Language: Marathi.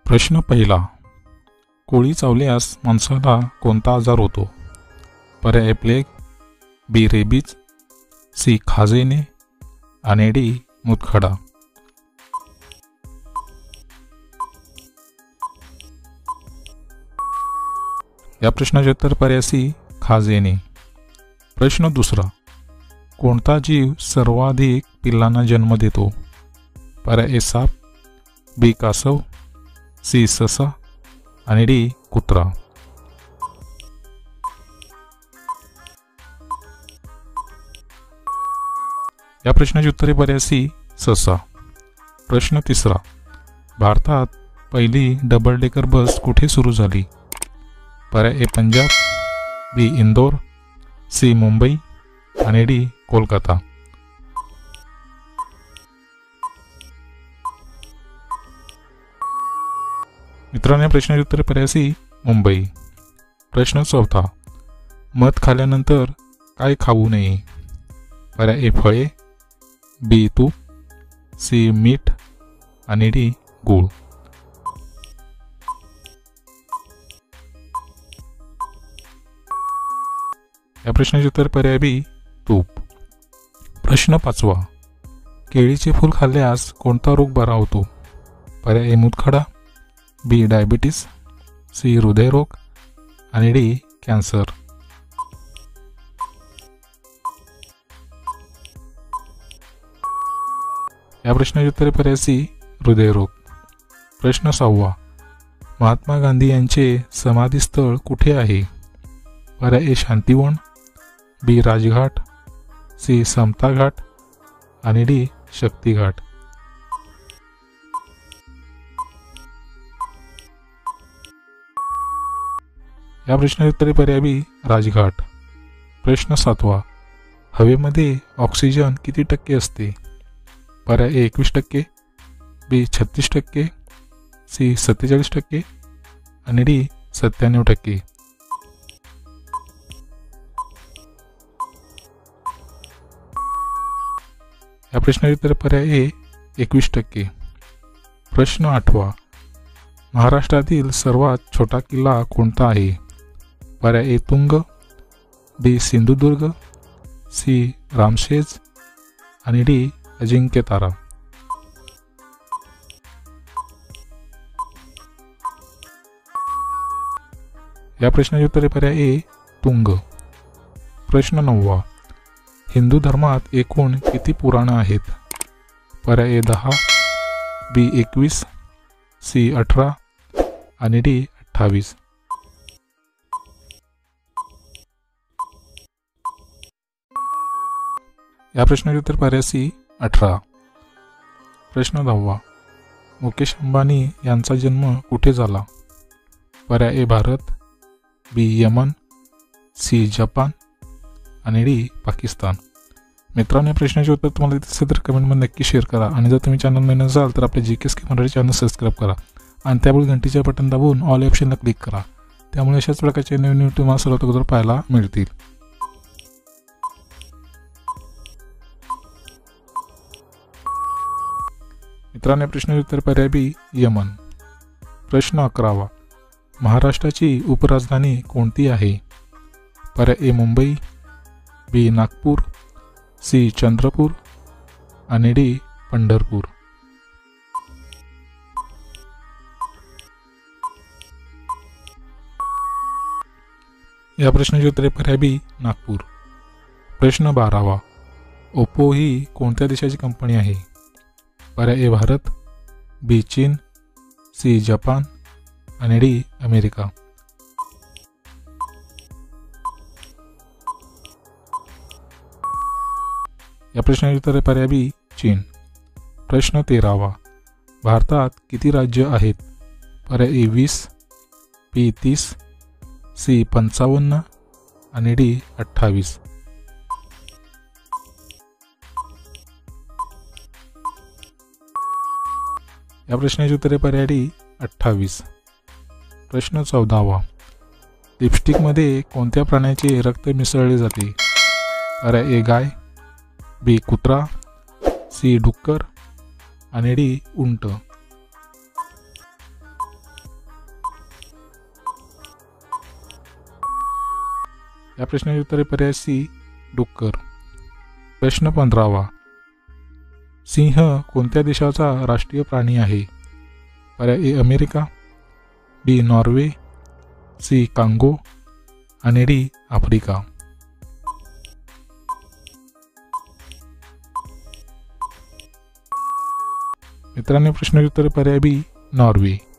प्रश्न पहिला, कोळी चावल्यास माणसाला कोणता आजार होतो? पर्याय प्लेग, बी रेबीज, सी खाजेने आणि डी मुतखडा. या प्रश्नाचे उत्तर पर्याय सी खाजेने. प्रश्न दुसरा, कोणता जीव सर्वाधिक पिल्लांना जन्म देतो? पर्याय ए साप, बी कासव, सी ससा आणि डी कुत्रा. या प्रश्नाचे उत्तर पर्याय सी ससा. प्रश्न तिसरा, भारतात पहिली डबल डेकर बस कुठे सुरू झाली? पर्याय ए पंजाब, बी इंदोर, सी मुंबई आणि डी कोलकाता. मित्रांनो, प्रश्नाचे उत्तर पर्याय सी मुंबई. प्रश्न चौथा, मध खाल्यानंतर काय खाऊ नये? पर्याय ए फळे, बी तूप, सी मीठ आणि डी गूळ. या प्रश्नाचे उत्तर पर्याय बी तूप. प्रश्न पाचवा, केळीचे फूल खाल्ल्यास कोणता रोग बरा होतो? पर्याय ए मुतखडा, बी डायबिटीस, सी हृदयरोग आणि डी कॅन्सर. या प्रश्नाचे उत्तर पर्याय सी हृदयरोग. प्रश्न सहावा, महात्मा गांधी यांचे समाधीस्थळ कुठे आहे? पर्याय ए शांतिवन, बी राजघाट, सी समता घाट आणि डी शक्तिघाट. या प्रश्नाचे उत्तर पर्याय बी राजघाट. प्रश्न सातवा, हवेमध्ये ऑक्सिजन किती टक्के असते? पर्याय ए 21%, बी 36%, सी 47% आणि डी 97%. या प्रश्नाचे उत्तर पर्याय ए 21%. प्रश्न आठवा, महाराष्ट्रातील सर्वात छोटा किल्ला कोणता आहे? पर्याय ए तुंग, बी सिंधुदुर्ग, सी रामशेज आणि डी अजिंक्यतारा. या प्रश्नाचे उत्तर पर्याय ए तुंग. प्रश्न नववा, हिंदू धर्मात एकूण किती पुराणं आहेत? पर्याय ए 10, बी 21, सी 18 आणि डी 28. या प्रश्नाचे उत्तर पर्याय सी 18. प्रश्न 10वा, मुकेश अंबानी यांचा जन्म कुठे झाला? पर्याय ए भारत, बी यमन, सी जपान आणि डी पाकिस्तान. मित्रांनो, या प्रश्नाचे उत्तर तुम्हाला दिसत असेल तर कमेंटमध्ये नक्की शेअर करा आणि जर तुम्ही चॅनल नवीन असाल तर आपले GKSK मराठी चॅनल सबस्क्राईब करा आणि त्यामुळे घंटीच्या बटन दाबून ऑल ऑप्शनला क्लिक करा. त्यामुळे अशाच प्रकारचे नवीन व्हिडिओ तुम्हाला सर्वात अगोदर पाहायला मिळतील. मित्रांनो, प्रश्नाचे उत्तर पर्याय बी यमन. प्रश्न 11वा, महाराष्ट्राची उपराजधानी कोणती आहे? पर्याय ए मुंबई, बी नागपूर, सी चंद्रपूर आणि डी पंढरपूर. या प्रश्नाचे उत्तर पर्याय बी नागपूर. प्रश्न 12वा, ओप्पो ही कोणत्या देशाची कंपनी आहे? पर्याय ए भारत, बी चीन, सी जपान आणि डी अमेरिका. या प्रश्नाचे उत्तर पर्याय बी चीन. प्रश्न 13वा, भारतात किती राज्य आहेत? पर्याय ए 20, बी 30, सी 55 आणि डी 28. या प्रश्नाचे उत्तर पर्याय डी 28. प्रश्न 14वा, लिपस्टिकमध्ये कोणत्या प्राण्याचे रक्त मिसळले जाते? पर्याय ए गाय, बी कुत्रा, सी डुक्कर आणि डी उंट. या प्रश्नाचे उत्तर आहे पर्याय सी डुक्कर. प्रश्न 15वा. सिंह कोणत्या देशाचा राष्ट्रीय प्राणी आहे? पर्याय A America, B Norway, C Congo आणि डी आफ्रिका. मित्रांनो प्रश्नाचे उत्तर पर्याय बी नॉर्वे.